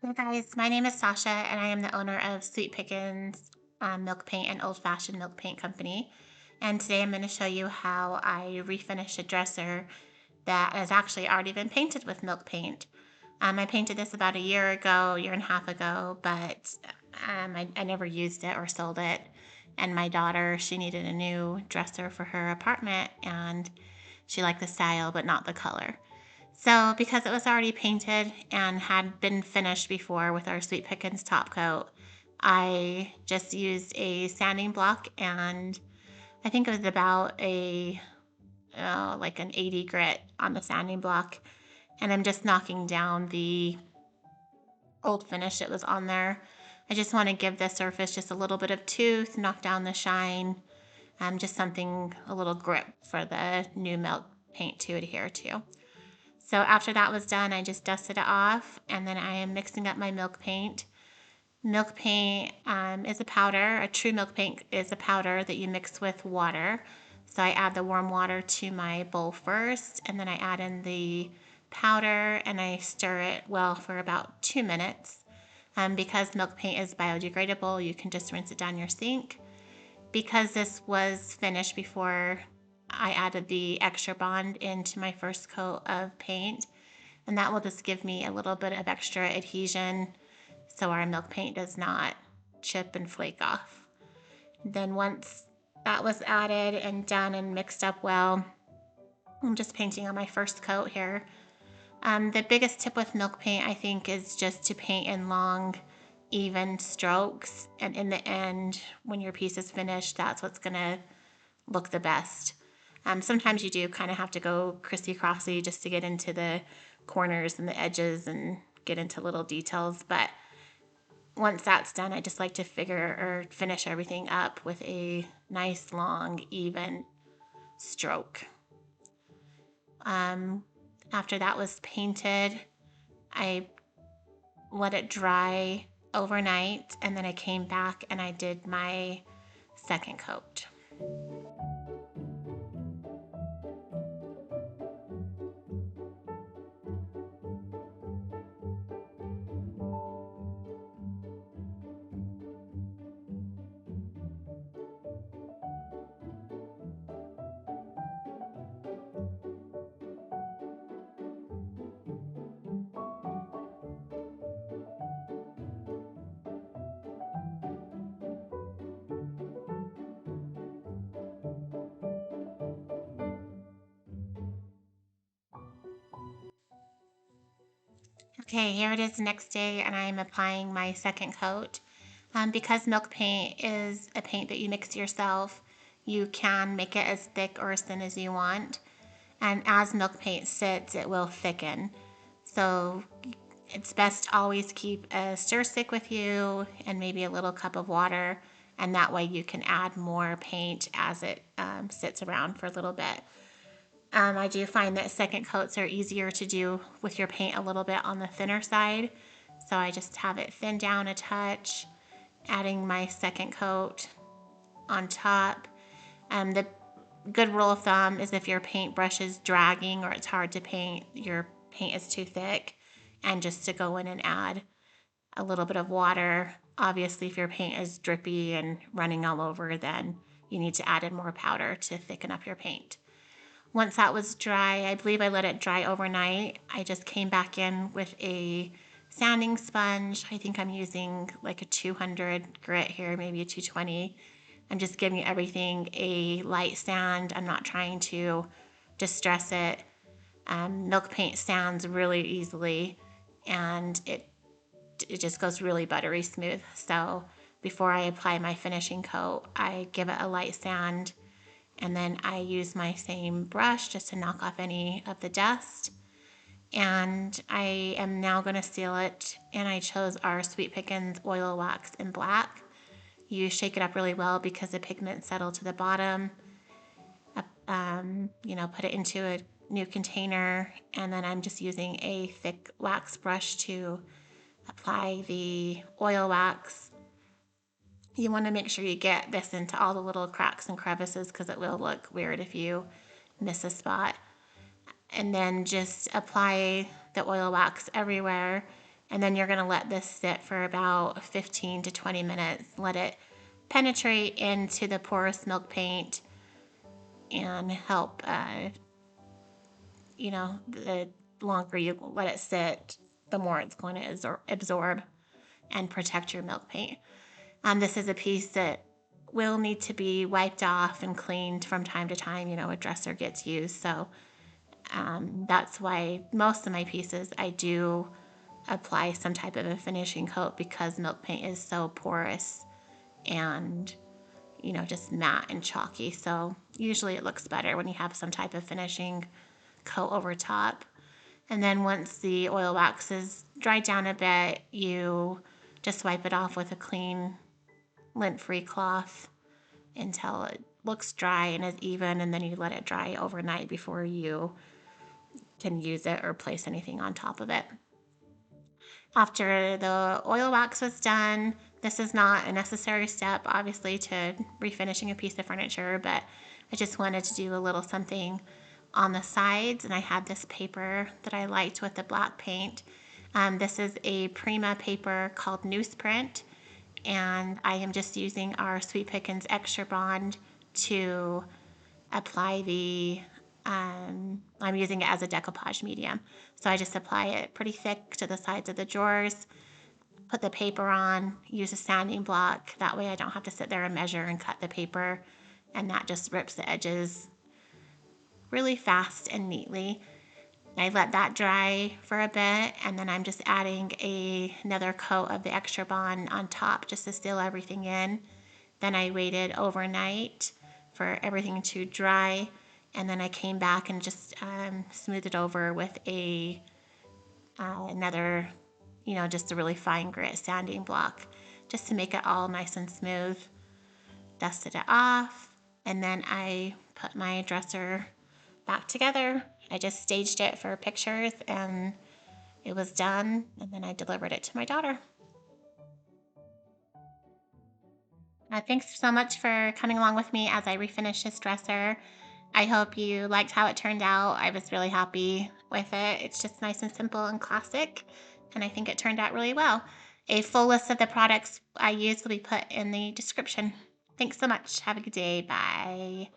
Hey guys, my name is Sasha and I am the owner of Sweet Pickins Milk Paint and Old Fashioned Milk Paint Company. And today I'm going to show you how I refinish a dresser that has actually already been painted with milk paint. I painted this about a year ago, year and a half ago, but I never used it or sold it. And my daughter, she needed a new dresser for her apartment and she liked the style but not the color. So because it was already painted and had been finished before with our Sweet Pickins top coat, I just used a sanding block and I think it was about like an 80 grit on the sanding block. And I'm just knocking down the old finish that was on there. I just want to give the surface just a little bit of tooth, knock down the shine, just something, a little grip for the new milk paint to adhere to. So after that was done, I just dusted it off and then I am mixing up my milk paint. Milk paint is a powder. A true milk paint is a powder that you mix with water. So I add the warm water to my bowl first and then I add in the powder and I stir it well for about 2 minutes. Because milk paint is biodegradable, you can just rinse it down your sink. Because this was finished before I added the Extra Bond into my first coat of paint, and that will just give me a little bit of extra adhesion so our milk paint does not chip and flake off. Then once that was added and done and mixed up well, I'm just painting on my first coat here. The biggest tip with milk paint, I think, is just to paint in long, even strokes. And in the end, when your piece is finished, that's what's going to look the best. Sometimes you do kind of have to go crissy-crossy just to get into the corners and the edges and get into little details. But once that's done, I just like to finish everything up with a nice, long, even stroke. Um, After that was painted, I let it dry overnight and then I came back and I did my second coat. Okay, here it is next day and I'm applying my second coat. Because milk paint is a paint that you mix yourself, you can make it as thick or as thin as you want. And as milk paint sits, it will thicken. So it's best to always keep a stir stick with you and maybe a little cup of water. And that way you can add more paint as it sits around for a little bit. I do find that second coats are easier to do with your paint a little bit on the thinner side. So I just have it thin down a touch, adding my second coat on top. The good rule of thumb is if your paintbrush is dragging or it's hard to paint, your paint is too thick, and just to go in and add a little bit of water. Obviously, if your paint is drippy and running all over, then you need to add in more powder to thicken up your paint. Once that was dry, I believe I let it dry overnight. I just came back in with a sanding sponge. I think I'm using like a 200 grit here, maybe a 220. I'm just giving everything a light sand. I'm not trying to distress it. Milk paint sands really easily and it just goes really buttery smooth. So before I apply my finishing coat, I give it a light sand and then I use my same brush just to knock off any of the dust. And I am now going to seal it, and I chose our Sweet Pickins Oil Wax in black. You shake it up really well because the pigment settled to the bottom. Put it into a new container, and then I'm just using a thick wax brush to apply the oil wax. You want to make sure you get this into all the little cracks and crevices because it will look weird if you miss a spot. And then just apply the oil wax everywhere And then you're going to let this sit for about 15 to 20 minutes. Let it penetrate into the porous milk paint and help, the longer you let it sit, the more it's going to absorb and protect your milk paint. This is a piece that will need to be wiped off and cleaned from time to time. A dresser gets used. So that's why most of my pieces I do apply some type of a finishing coat, because milk paint is so porous and just matte and chalky. So usually it looks better when you have some type of finishing coat over top. And then once the oil wax is dried down a bit, you just wipe it off with a clean lint-free cloth until it looks dry and is even, and then you let it dry overnight before you can use it or place anything on top of it. After the oil wax was done, this is not a necessary step, obviously, to refinishing a piece of furniture, but I just wanted to do a little something on the sides, and I had this paper that I liked with the black paint. This is a Prima paper called Newsprint, and I am just using our Sweet Pickins Extra Bond to apply I'm using it as a decoupage medium. So I just apply it pretty thick to the sides of the drawers, put the paper on, use a sanding block. That way I don't have to sit there and measure and cut the paper, and that just rips the edges really fast and neatly. I let that dry for a bit, and then I'm just adding another coat of the Extra Bond on top just to seal everything in. Then I waited overnight for everything to dry, and then I came back and just smoothed it over with another, just a really fine grit sanding block, just to make it all nice and smooth. Dusted it off, and then I put my dresser back together. I just staged it for pictures, and it was done, and then I delivered it to my daughter. Thanks so much for coming along with me as I refinish this dresser. I hope you liked how it turned out. I was really happy with it. It's just nice and simple and classic, and I think it turned out really well. A full list of the products I used will be put in the description. Thanks so much. Have a good day. Bye.